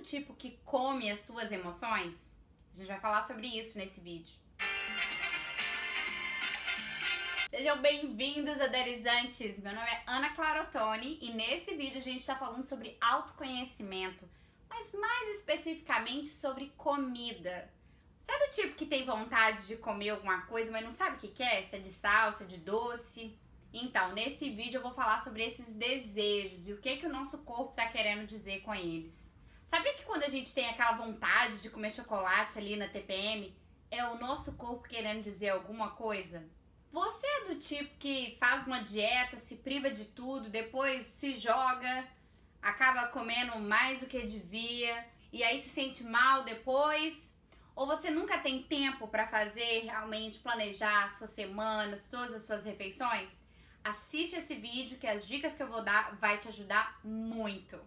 tipo que come as suas emoções? A gente vai falar sobre isso nesse vídeo. Sejam bem-vindos, aderizantes! Meu nome é Ana Clara Ottoni e nesse vídeo a gente está falando sobre autoconhecimento, mas mais especificamente sobre comida. Você é do tipo que tem vontade de comer alguma coisa, mas não sabe o que é? Se é de sal, se é de doce? Então, nesse vídeo eu vou falar sobre esses desejos e o que o nosso corpo está querendo dizer com eles. Sabia que quando a gente tem aquela vontade de comer chocolate ali na TPM, é o nosso corpo querendo dizer alguma coisa? Você é do tipo que faz uma dieta, se priva de tudo, depois se joga, acaba comendo mais do que devia e aí se sente mal depois? Ou você nunca tem tempo para fazer, realmente planejar as suas semanas, todas as suas refeições? Assiste esse vídeo que as dicas que eu vou dar vai te ajudar muito.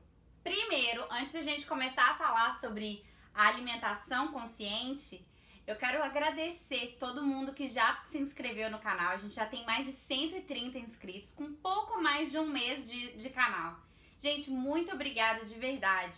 Primeiro, antes da gente começar a falar sobre a alimentação consciente, eu quero agradecer todo mundo que já se inscreveu no canal. A gente já tem mais de 130 inscritos, com pouco mais de um mês de canal. Gente, muito obrigada de verdade.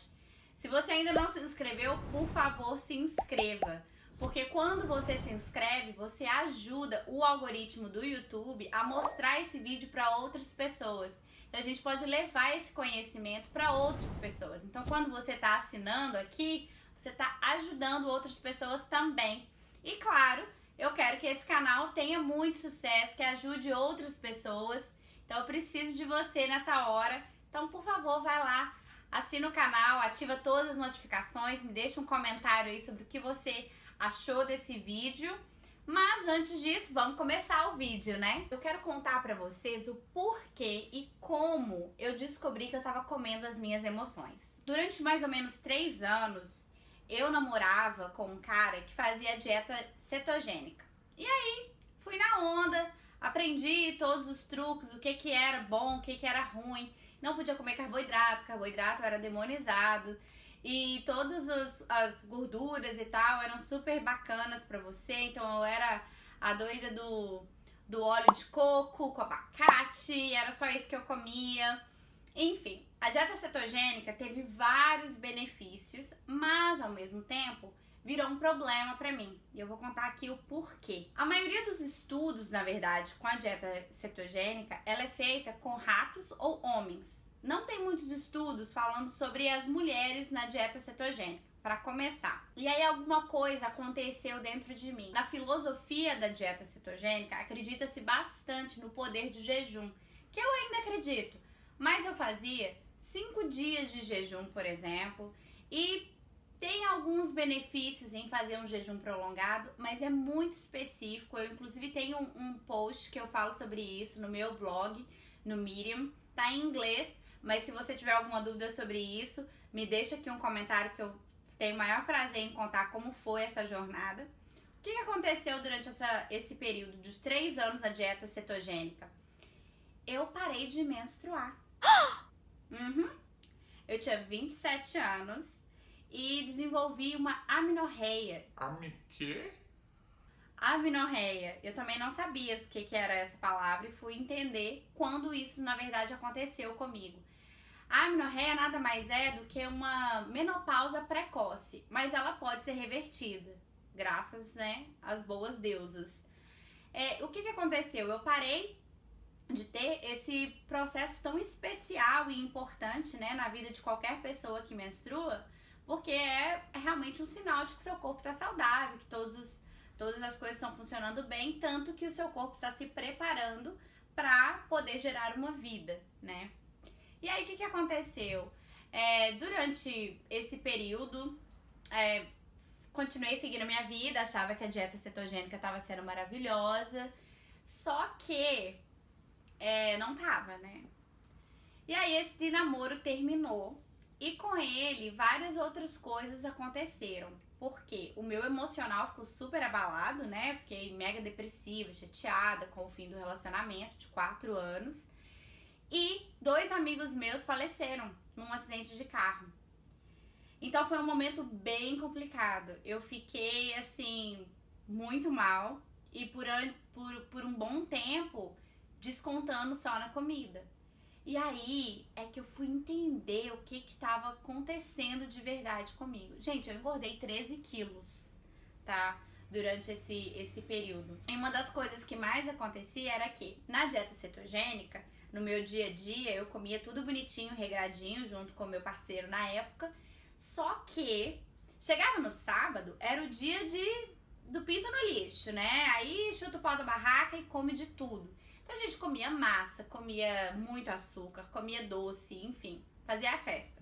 Se você ainda não se inscreveu, por favor, se inscreva. Porque quando você se inscreve, você ajuda o algoritmo do YouTube a mostrar esse vídeo para outras pessoas. Então a gente pode levar esse conhecimento para outras pessoas. Então quando você está assinando aqui, você está ajudando outras pessoas também. E claro, eu quero que esse canal tenha muito sucesso, que ajude outras pessoas. Então eu preciso de você nessa hora. Então por favor, vai lá, assina o canal, ativa todas as notificações, me deixa um comentário aí sobre o que você achou desse vídeo. Mas antes disso, vamos começar o vídeo, né? Eu quero contar pra vocês o porquê e como eu descobri que eu tava comendo as minhas emoções. Durante mais ou menos 3 anos, eu namorava com um cara que fazia dieta cetogênica. E aí, fui na onda, aprendi todos os truques, o que era bom, o que era ruim. Não podia comer carboidrato, carboidrato era demonizado. E todas as gorduras e tal eram super bacanas pra você. Então eu era a doida do óleo de coco com abacate, era só isso que eu comia. Enfim, a dieta cetogênica teve vários benefícios, mas ao mesmo tempo virou um problema pra mim. E eu vou contar aqui o porquê. A maioria dos estudos, na verdade, com a dieta cetogênica, ela é feita com ratos ou homens. Não tem muitos estudos falando sobre as mulheres na dieta cetogênica, para começar. E aí alguma coisa aconteceu dentro de mim. Na filosofia da dieta cetogênica, acredita-se bastante no poder do jejum, que eu ainda acredito. Mas eu fazia 5 dias de jejum, por exemplo, e tem alguns benefícios em fazer um jejum prolongado, mas é muito específico. Eu inclusive tenho um post que eu falo sobre isso no meu blog, no Medium, tá em inglês, mas se você tiver alguma dúvida sobre isso, me deixa aqui um comentário que eu tenho o maior prazer em contar como foi essa jornada. O que aconteceu durante esse período de 3 anos na dieta cetogênica? Eu parei de menstruar. Eu tinha 27 anos e desenvolvi uma amenorreia. Quê? Amenorreia. Eu também não sabia o que era essa palavra e fui entender quando isso na verdade aconteceu comigo. A amenorreia nada mais é do que uma menopausa precoce, mas ela pode ser revertida, graças, às boas deusas. O que aconteceu? Eu parei de ter esse processo tão especial e importante, na vida de qualquer pessoa que menstrua, porque é realmente um sinal de que seu corpo está saudável, que todas as coisas estão funcionando bem, tanto que o seu corpo está se preparando para poder gerar uma vida, E aí, o que aconteceu? Durante esse período, continuei seguindo a minha vida, achava que a dieta cetogênica estava sendo maravilhosa, só que não tava, E aí, esse namoro terminou e com ele, várias outras coisas aconteceram. Porque o meu emocional ficou super abalado, Fiquei mega depressiva, chateada com o fim do relacionamento de 4 anos. E 2 amigos meus faleceram num acidente de carro. Então foi um momento bem complicado. Eu fiquei, assim, muito mal e por um bom tempo descontando só na comida. E aí é que eu fui entender o que tava acontecendo de verdade comigo. Gente, eu engordei 13 quilos, tá? Durante esse período. E uma das coisas que mais acontecia era que, na dieta cetogênica, no meu dia a dia, eu comia tudo bonitinho, regradinho, junto com o meu parceiro na época. Só que chegava no sábado, era o dia do pinto no lixo, né? Aí chuta o pau da barraca e come de tudo. Então a gente comia massa, comia muito açúcar, comia doce, enfim, fazia a festa.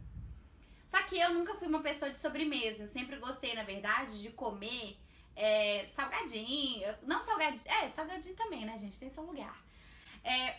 Só que eu nunca fui uma pessoa de sobremesa. Eu sempre gostei, na verdade, de comer salgadinho. Não salgadinho. Salgadinho também, né, gente? Tem seu lugar.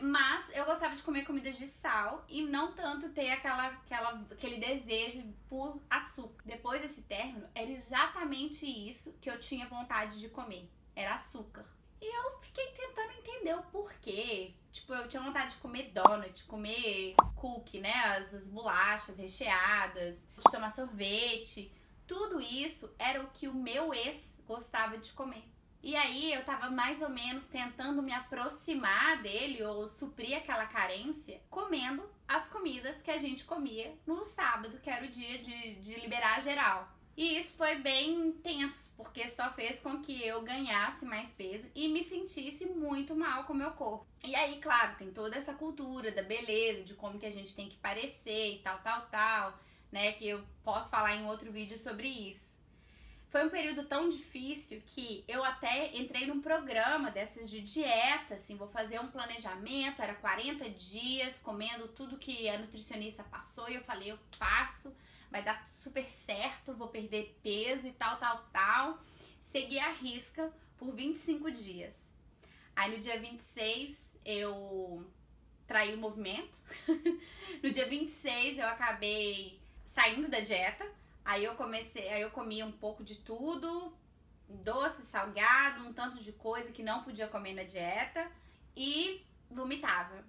Mas eu gostava de comer comidas de sal e não tanto ter aquele desejo por açúcar. Depois desse término, era exatamente isso que eu tinha vontade de comer. Era açúcar. E eu fiquei tentando entender o porquê. Tipo, eu tinha vontade de comer donut, comer cookie, né? As bolachas recheadas, de tomar sorvete. Tudo isso era o que o meu ex gostava de comer. E aí eu tava mais ou menos tentando me aproximar dele ou suprir aquela carência comendo as comidas que a gente comia no sábado, que era o dia de liberar geral. E isso foi bem intenso, porque só fez com que eu ganhasse mais peso e me sentisse muito mal com o meu corpo. E aí, claro, tem toda essa cultura da beleza, de como que a gente tem que parecer e tal, né? Que eu posso falar em outro vídeo sobre isso. Foi um período tão difícil que eu até entrei num programa desses de dieta, assim, vou fazer um planejamento, era 40 dias comendo tudo que a nutricionista passou e eu falei, eu faço, vai dar super certo, vou perder peso e tal. Segui à risca por 25 dias. Aí no dia 26 eu traí o movimento, no dia 26 eu acabei saindo da dieta. Aí eu comia um pouco de tudo, doce, salgado, um tanto de coisa que não podia comer na dieta e vomitava.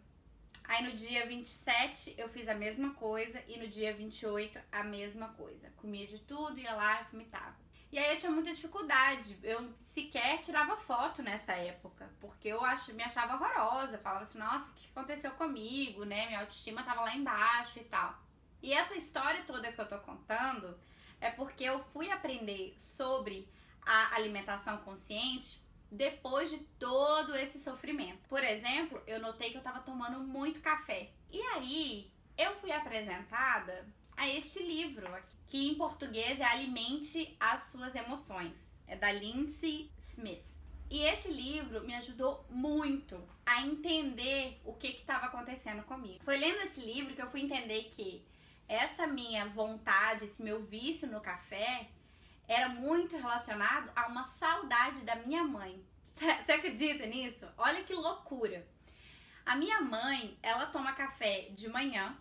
Aí no dia 27 eu fiz a mesma coisa e no dia 28 a mesma coisa. Comia de tudo, ia lá e vomitava. E aí eu tinha muita dificuldade, eu sequer tirava foto nessa época, porque eu me achava horrorosa, falava assim, nossa, o que aconteceu comigo, né? Minha autoestima tava lá embaixo e tal. E essa história toda que eu tô contando é porque eu fui aprender sobre a alimentação consciente depois de todo esse sofrimento. Por exemplo, eu notei que eu tava tomando muito café. E aí, eu fui apresentada a este livro aqui, que em português é Alimente as Suas Emoções. É da Lindsay Smith. E esse livro me ajudou muito a entender o que estava acontecendo comigo. Foi lendo esse livro que eu fui entender que essa minha vontade, esse meu vício no café era muito relacionado a uma saudade da minha mãe. Você acredita nisso? Olha que loucura. A minha mãe, ela toma café de manhã,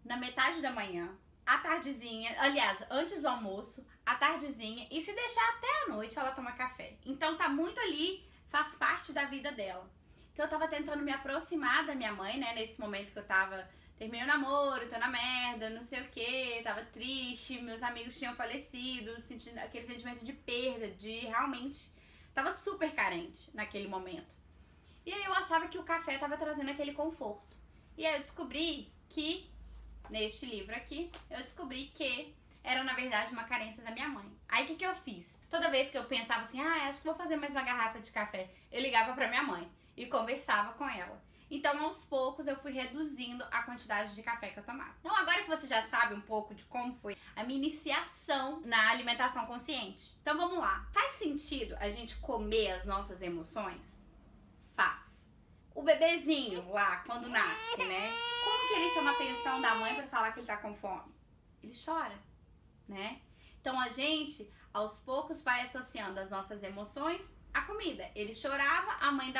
na metade da manhã, à tardezinha, aliás, antes do almoço, à tardezinha, e se deixar até a noite ela toma café. Então tá muito ali, faz parte da vida dela. Então eu tava tentando me aproximar da minha mãe, né, nesse momento que eu tava, terminei o namoro, tô na merda, não sei o que, tava triste, meus amigos tinham falecido, sentindo aquele sentimento de perda, de realmente, tava super carente naquele momento. E aí eu achava que o café tava trazendo aquele conforto. E aí eu descobri que, neste livro aqui, eu descobri que era na verdade uma carência da minha mãe. Aí o que eu fiz? Toda vez que eu pensava assim, acho que vou fazer mais uma garrafa de café, eu ligava pra minha mãe e conversava com ela. Então, aos poucos, eu fui reduzindo a quantidade de café que eu tomava. Então, agora que você já sabe um pouco de como foi a minha iniciação na alimentação consciente, então vamos lá. Faz sentido a gente comer as nossas emoções? Faz. O bebezinho lá, quando nasce, né? Como que ele chama a atenção da mãe pra falar que ele tá com fome? Ele chora, né? Então, a gente, aos poucos, vai associando as nossas emoções à comida. Ele chorava, a mãe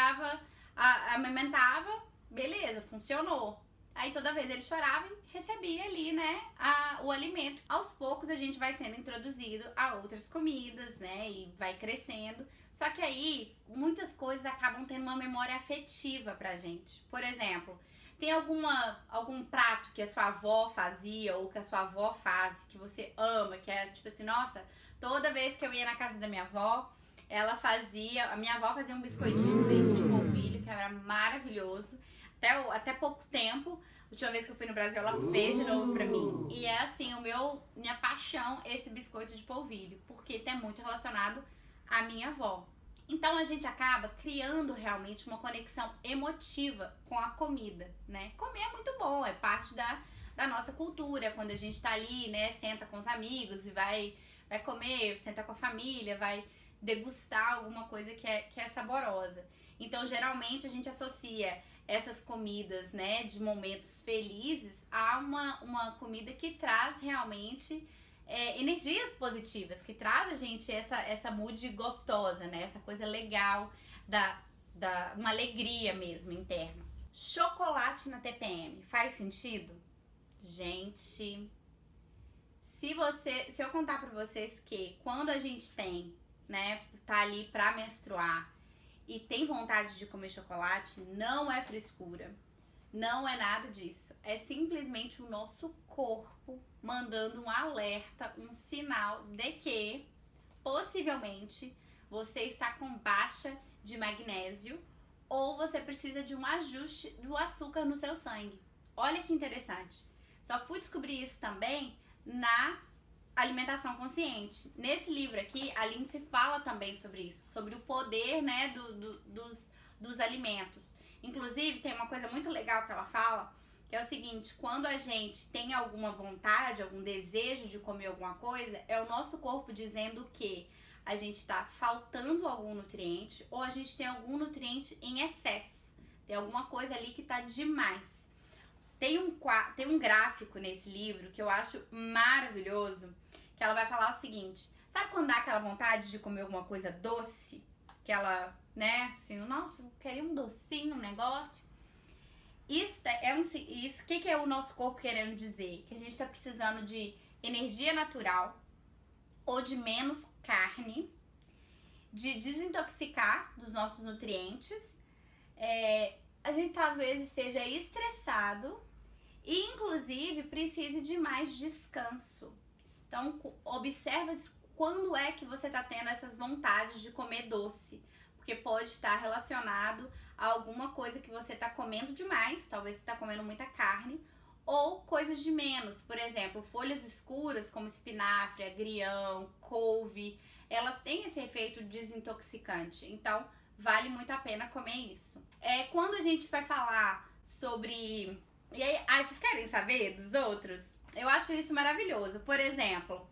amamentava, beleza, funcionou. Aí toda vez ele chorava e recebia ali, né, o alimento. Aos poucos a gente vai sendo introduzido a outras comidas, né, e vai crescendo. Só que aí muitas coisas acabam tendo uma memória afetiva pra gente. Por exemplo, tem algum prato que a sua avó fazia ou que a sua avó faz, que você ama, que é tipo assim, nossa, toda vez que eu ia na casa da minha avó, a minha avó fazia um biscoitinho feito de polvilho, que era maravilhoso. Até pouco tempo, última vez que eu fui no Brasil, ela fez de novo pra mim. E é assim, minha paixão, esse biscoito de polvilho, porque tá muito relacionado à minha avó. Então a gente acaba criando realmente uma conexão emotiva com a comida, né? Comer é muito bom, é parte da nossa cultura. Quando a gente tá ali, né, senta com os amigos e vai comer, senta com a família, vai degustar alguma coisa que é saborosa. Então, geralmente, a gente associa essas comidas, né, de momentos felizes a uma comida que traz realmente energias positivas, que traz a gente essa mood gostosa, né, essa coisa legal, uma alegria mesmo interna. Chocolate na TPM, faz sentido? Gente, se eu contar pra vocês que quando a gente tem, né, tá ali pra menstruar e tem vontade de comer chocolate, não é frescura, não é nada disso. É simplesmente o nosso corpo mandando um alerta, um sinal de que possivelmente você está com baixa de magnésio ou você precisa de um ajuste do açúcar no seu sangue. Olha que interessante. Só fui descobrir isso também na alimentação consciente. Nesse livro aqui, a Lindsay fala também sobre isso, sobre o poder, né, dos alimentos. Inclusive, tem uma coisa muito legal que ela fala, que é o seguinte: quando a gente tem alguma vontade, algum desejo de comer alguma coisa, é o nosso corpo dizendo que a gente está faltando algum nutriente ou a gente tem algum nutriente em excesso. Tem alguma coisa ali que está demais. Tem um gráfico nesse livro que eu acho maravilhoso, que ela vai falar o seguinte: sabe quando dá aquela vontade de comer alguma coisa doce? Que ela, né, assim, nossa, eu queria um docinho, um negócio. Isso o que é o nosso corpo querendo dizer? Que a gente tá precisando de energia natural ou de menos carne, de desintoxicar dos nossos nutrientes. A gente talvez seja estressado e, inclusive, precise de mais descanso. Então, observa quando é que você está tendo essas vontades de comer doce, porque pode estar relacionado a alguma coisa que você está comendo demais, talvez você está comendo muita carne, ou coisas de menos. Por exemplo, folhas escuras como espinafre, agrião, couve, elas têm esse efeito desintoxicante. Então, vale muito a pena comer isso. Quando a gente vai falar sobre... E aí, vocês querem saber dos outros? Eu acho isso maravilhoso. Por exemplo,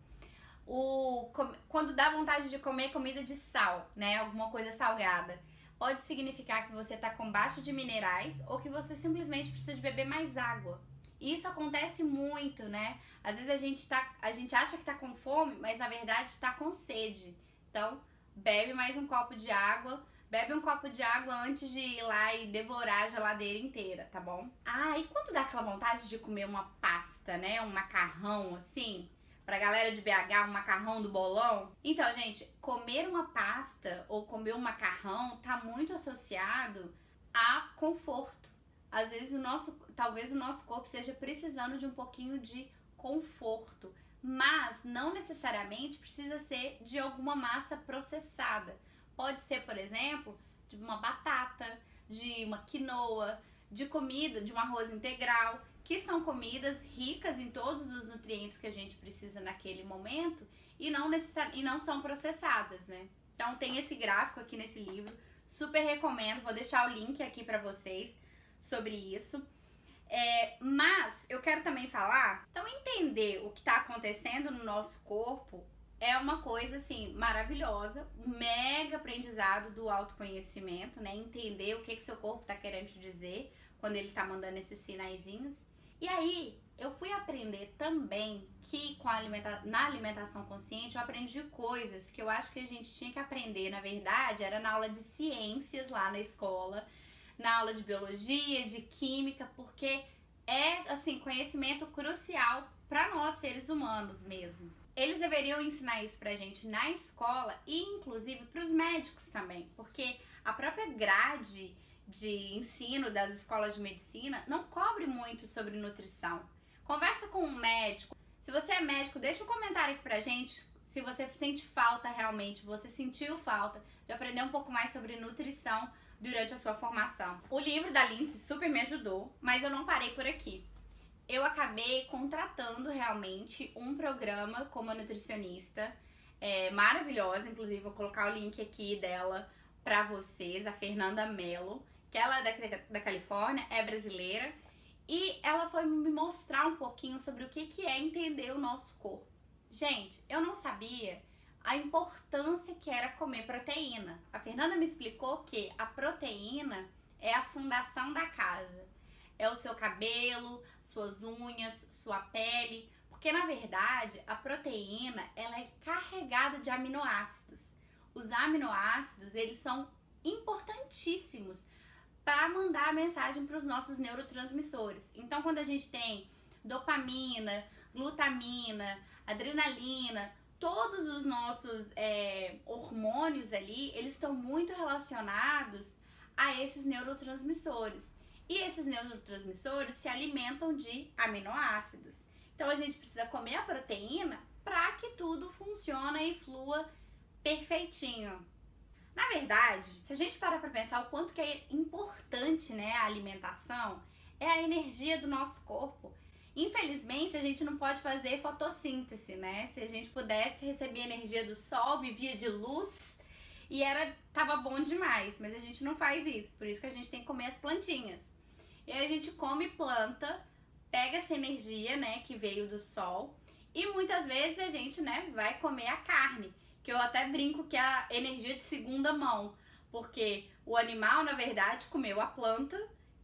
quando dá vontade de comer comida de sal, né? Alguma coisa salgada, pode significar que você tá com baixa de minerais ou que você simplesmente precisa de beber mais água. E isso acontece muito, né? Às vezes a gente acha que tá com fome, mas na verdade tá com sede. Então, bebe mais um copo de água. Bebe um copo de água antes de ir lá e devorar a geladeira inteira, tá bom? E quando dá aquela vontade de comer uma pasta, né? Um macarrão, assim, pra galera de BH, um macarrão do bolão. Então, gente, comer uma pasta ou comer um macarrão tá muito associado a conforto. Às vezes talvez o nosso corpo esteja precisando de um pouquinho de conforto, mas não necessariamente precisa ser de alguma massa processada. Pode ser, por exemplo, de uma batata, de uma quinoa, de comida, de um arroz integral, que são comidas ricas em todos os nutrientes que a gente precisa naquele momento e não são processadas, né? Então tem esse gráfico aqui nesse livro, super recomendo, vou deixar o link aqui pra vocês sobre isso. Mas eu quero também falar, então entender o que tá acontecendo no nosso corpo é uma coisa, assim, maravilhosa, um mega aprendizado do autoconhecimento, né? Entender o que seu corpo tá querendo te dizer quando ele tá mandando esses sinaizinhos. E aí, eu fui aprender também que na alimentação consciente eu aprendi coisas que eu acho que a gente tinha que aprender, na verdade, era na aula de ciências lá na escola, na aula de biologia, de química, porque é, assim, conhecimento crucial para nós, seres humanos mesmo. Eles deveriam ensinar isso pra gente na escola e, inclusive, pros médicos também, porque a própria grade de ensino das escolas de medicina não cobre muito sobre nutrição. Conversa com um médico. Se você é médico, deixa um comentário aqui pra gente se você sente falta realmente, você sentiu falta de aprender um pouco mais sobre nutrição durante a sua formação. O livro da Lindsay super me ajudou, mas eu não parei por aqui. Eu acabei contratando realmente um programa com uma nutricionista maravilhosa, inclusive vou colocar o link aqui dela pra vocês, a Fernanda Mello, que ela é da Califórnia, é brasileira, e ela foi me mostrar um pouquinho sobre o que é entender o nosso corpo. Gente, eu não sabia a importância que era comer proteína. A Fernanda me explicou que a proteína é a fundação da casa. É o seu cabelo, suas unhas, sua pele, porque na verdade a proteína ela é carregada de aminoácidos. Os aminoácidos, eles são importantíssimos para mandar a mensagem para os nossos neurotransmissores. Então, quando a gente tem dopamina, glutamina, adrenalina, todos os nossos hormônios ali, eles estão muito relacionados a esses neurotransmissores. E esses neurotransmissores se alimentam de aminoácidos. Então, a gente precisa comer a proteína para que tudo funcione e flua perfeitinho. Na verdade, se a gente parar para pensar o quanto que é importante, né, a alimentação, é a energia do nosso corpo. Infelizmente, a gente não pode fazer fotossíntese, né? Se a gente pudesse receber energia do sol, vivia de luz e tava bom demais, mas a gente não faz isso, por isso que a gente tem que comer as plantinhas. E aí a gente come planta, pega essa energia, né, que veio do sol, e muitas vezes a gente, né, vai comer a carne, que eu até brinco que é a energia de segunda mão, porque o animal, na verdade, comeu a planta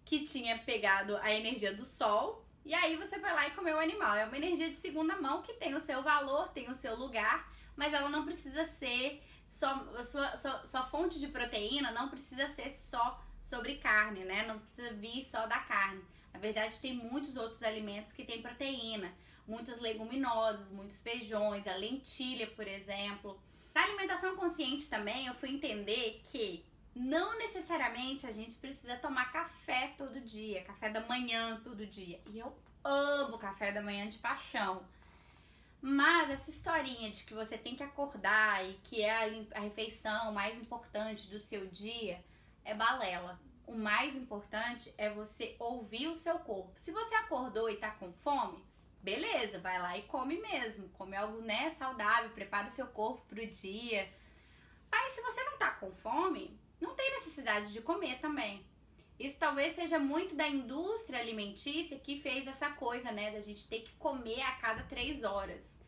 que tinha pegado a energia do sol, e aí você vai lá e comeu o animal. É uma energia de segunda mão que tem o seu valor, tem o seu lugar, mas ela não precisa ser sua fonte de proteína não precisa ser só sobre carne, né? Não precisa vir só da carne. Na verdade, tem muitos outros alimentos que têm proteína, muitas leguminosas, muitos feijões, a lentilha, por exemplo. Na alimentação consciente também, eu fui entender que não necessariamente a gente precisa tomar café todo dia, café da manhã todo dia. E eu amo café da manhã de paixão. Mas essa historinha de que você tem que acordar e que é a refeição mais importante do seu dia é balela. O mais importante é você ouvir o seu corpo. Se você acordou e tá com fome, beleza, vai lá e come mesmo. Come algo, né, saudável, prepara o seu corpo pro dia. Aí se você não tá com fome, não tem necessidade de comer também. Isso talvez seja muito da indústria alimentícia que fez essa coisa, né, da gente ter que comer a cada 3 horas.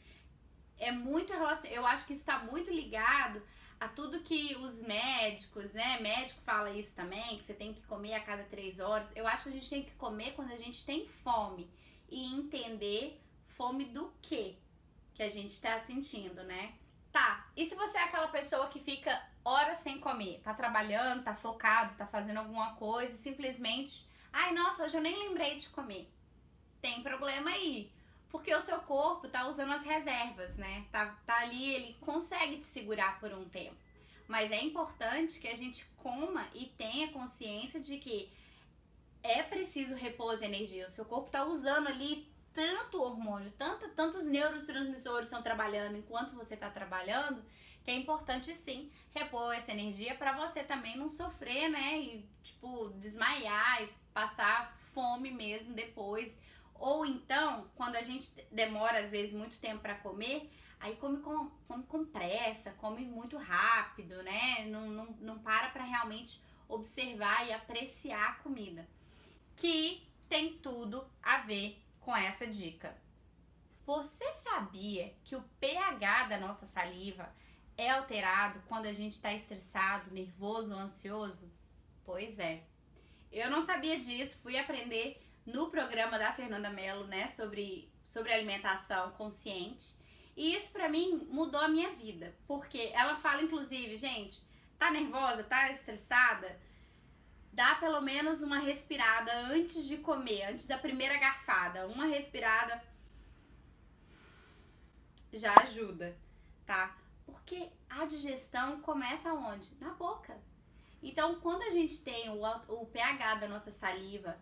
É muito relacionado, eu acho que isso está muito ligado a tudo que os médicos, né, médico fala isso também, que você tem que comer a cada 3 horas. Eu acho que a gente tem que comer quando a gente tem fome e entender fome do que a gente está sentindo, né? Tá, e se você é aquela pessoa que fica horas sem comer, tá trabalhando, tá focado, tá fazendo alguma coisa e simplesmente, ai, nossa, hoje eu nem lembrei de comer. Tem problema aí, porque o seu corpo tá usando as reservas, né? Tá ali, ele consegue te segurar por um tempo. Mas é importante que a gente coma e tenha consciência de que é preciso repor as energias. O seu corpo tá usando ali tanto hormônio, tantos neurotransmissores estão trabalhando enquanto você está trabalhando, que é importante sim repor essa energia para você também não sofrer, né? E tipo, desmaiar e passar fome mesmo depois. Ou então, quando a gente demora às vezes muito tempo para comer, aí come com pressa, come muito rápido, né? Não para realmente observar e apreciar a comida. Que tem tudo a ver com essa dica. Você sabia que o pH da nossa saliva é alterado quando a gente está estressado, nervoso ou ansioso? Pois é. Eu não sabia disso, fui aprender no programa da Fernanda Mello, né, sobre alimentação consciente. E isso pra mim mudou a minha vida, porque ela fala inclusive, gente, tá nervosa, tá estressada? Dá pelo menos uma respirada antes de comer, antes da primeira garfada. Uma respirada já ajuda, tá? Porque a digestão começa onde? Na boca. Então, quando a gente tem o pH da nossa saliva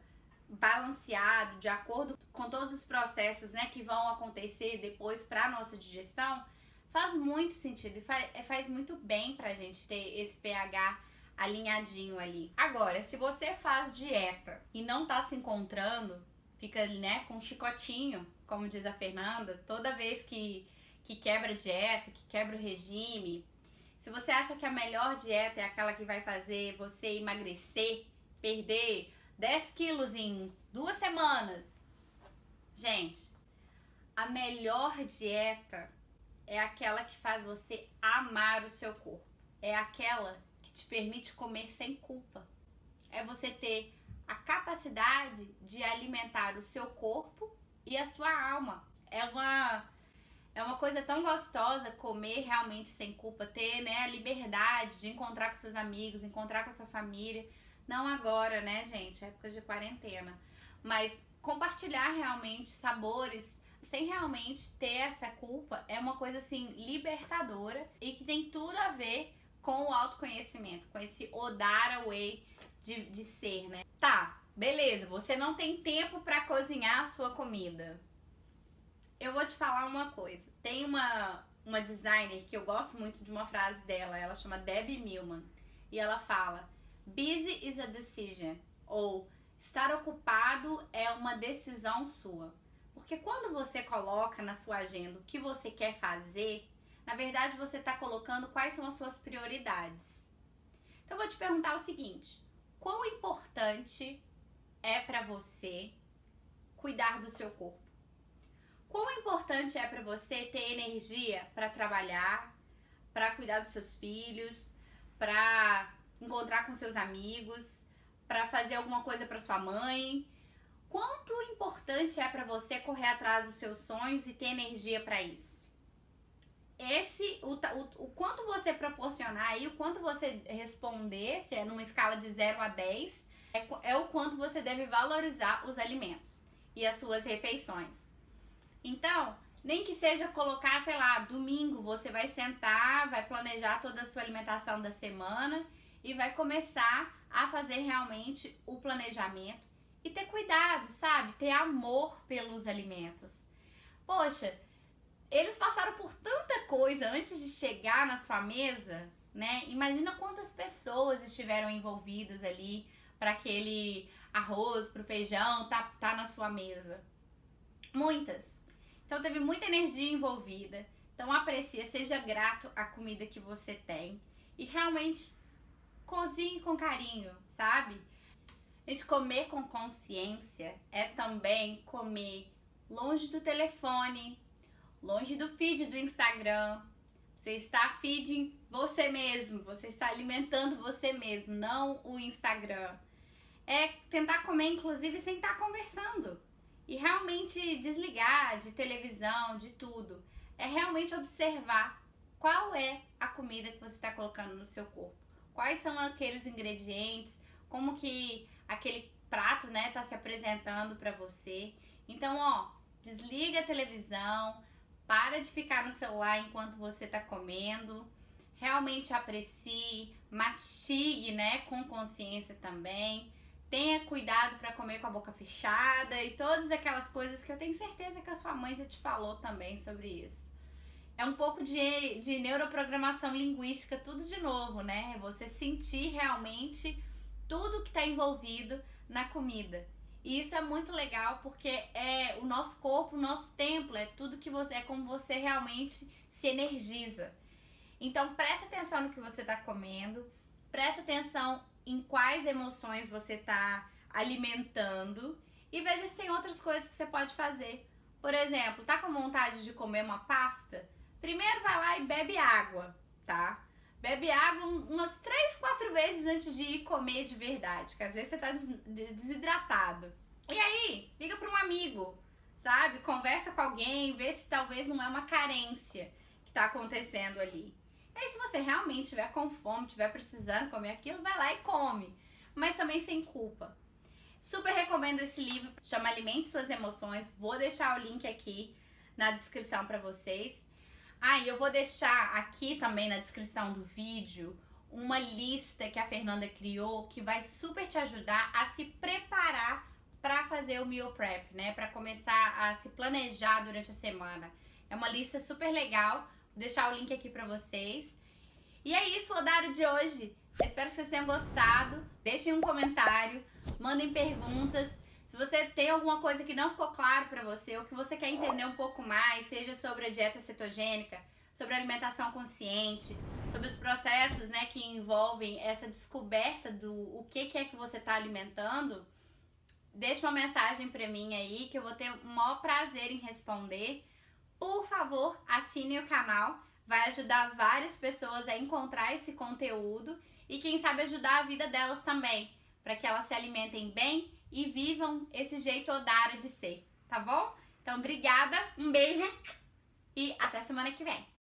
balanceado, de acordo com todos os processos, né, que vão acontecer depois para nossa digestão, faz muito sentido e faz muito bem pra gente ter esse pH alinhadinho ali. Agora, se você faz dieta e não tá se encontrando, fica, né, com um chicotinho, como diz a Fernanda, toda vez que quebra a dieta, que quebra o regime. Se você acha que a melhor dieta é aquela que vai fazer você emagrecer, perder 10 quilos em 2 semanas, gente, a melhor dieta é aquela que faz você amar o seu corpo. É aquela que te permite comer sem culpa. É você ter a capacidade de alimentar o seu corpo e a sua alma. É uma coisa tão gostosa comer realmente sem culpa, ter, né, a liberdade de encontrar com seus amigos, encontrar com a sua família. Não agora, né, gente? Época de quarentena. Mas compartilhar realmente sabores sem realmente ter essa culpa é uma coisa, assim, libertadora e que tem tudo a ver com o autoconhecimento, com esse Odara Way de ser, né? Tá, beleza, você não tem tempo pra cozinhar a sua comida. Eu vou te falar uma coisa. Tem uma designer que eu gosto muito de uma frase dela, ela chama Debbie Millman, e ela fala: busy is a decision, ou estar ocupado é uma decisão sua. Porque quando você coloca na sua agenda o que você quer fazer, na verdade você está colocando quais são as suas prioridades. Então eu vou te perguntar o seguinte: quão importante é para você cuidar do seu corpo? Quão importante é para você ter energia para trabalhar, para cuidar dos seus filhos, para encontrar com seus amigos, para fazer alguma coisa para sua mãe? Quanto importante é para você correr atrás dos seus sonhos e ter energia para isso? O quanto você proporcionar e o quanto você responder, se é numa escala de 0 a 10, é o quanto você deve valorizar os alimentos e as suas refeições. Então, nem que seja colocar, sei lá, domingo você vai sentar, vai planejar toda a sua alimentação da semana e vai começar a fazer realmente o planejamento e ter cuidado, sabe? Ter amor pelos alimentos. Poxa, eles passaram por tanta coisa antes de chegar na sua mesa, né? Imagina quantas pessoas estiveram envolvidas ali para aquele arroz, pro feijão, tá na sua mesa. Muitas. Então teve muita energia envolvida. Então aprecia, seja grato à comida que você tem e realmente cozinhe com carinho, sabe? Gente, comer com consciência é também comer longe do telefone, longe do feed do Instagram. Você está feeding você mesmo, você está alimentando você mesmo, não o Instagram. É tentar comer, inclusive, sem estar conversando. E realmente desligar de televisão, de tudo. É realmente observar qual é a comida que você está colocando no seu corpo. Quais são aqueles ingredientes, como que aquele prato, né, tá se apresentando para você. Então, ó, desliga a televisão, para de ficar no celular enquanto você tá comendo. Realmente aprecie, mastigue, né, com consciência também. Tenha cuidado para comer com a boca fechada e todas aquelas coisas que eu tenho certeza que a sua mãe já te falou também sobre isso. É um pouco de neuroprogramação linguística, tudo de novo, né? Você sentir realmente tudo que está envolvido na comida. E isso é muito legal porque é o nosso corpo, o nosso templo, é tudo que você, é como você realmente se energiza. Então presta atenção no que você está comendo, presta atenção em quais emoções você está alimentando e veja se tem outras coisas que você pode fazer. Por exemplo, tá com vontade de comer uma pasta? Primeiro vai lá e bebe água, tá? Bebe água umas 3, 4 vezes antes de ir comer de verdade, porque às vezes você tá desidratado. E aí, liga para um amigo, sabe? Conversa com alguém, vê se talvez não é uma carência que tá acontecendo ali. E aí, se você realmente estiver com fome, estiver precisando comer aquilo, vai lá e come. Mas também sem culpa. Super recomendo esse livro, chama Alimente Suas Emoções. Vou deixar o link aqui na descrição para vocês. E eu vou deixar aqui também na descrição do vídeo uma lista que a Fernanda criou que vai super te ajudar a se preparar para fazer o meal prep, né? Para começar a se planejar durante a semana. É uma lista super legal. Vou deixar o link aqui pra vocês. E é isso, o Odara de hoje. Eu espero que vocês tenham gostado. Deixem um comentário, mandem perguntas. Se você tem alguma coisa que não ficou claro para você ou que você quer entender um pouco mais, seja sobre a dieta cetogênica, sobre a alimentação consciente, sobre os processos, né, que envolvem essa descoberta do o que é que você está alimentando, deixa uma mensagem para mim aí que eu vou ter o maior prazer em responder. Por favor, assine o canal, vai ajudar várias pessoas a encontrar esse conteúdo e quem sabe ajudar a vida delas também, para que elas se alimentem bem e vivam esse jeito Odara de ser, tá bom? Então, obrigada, um beijo e até semana que vem.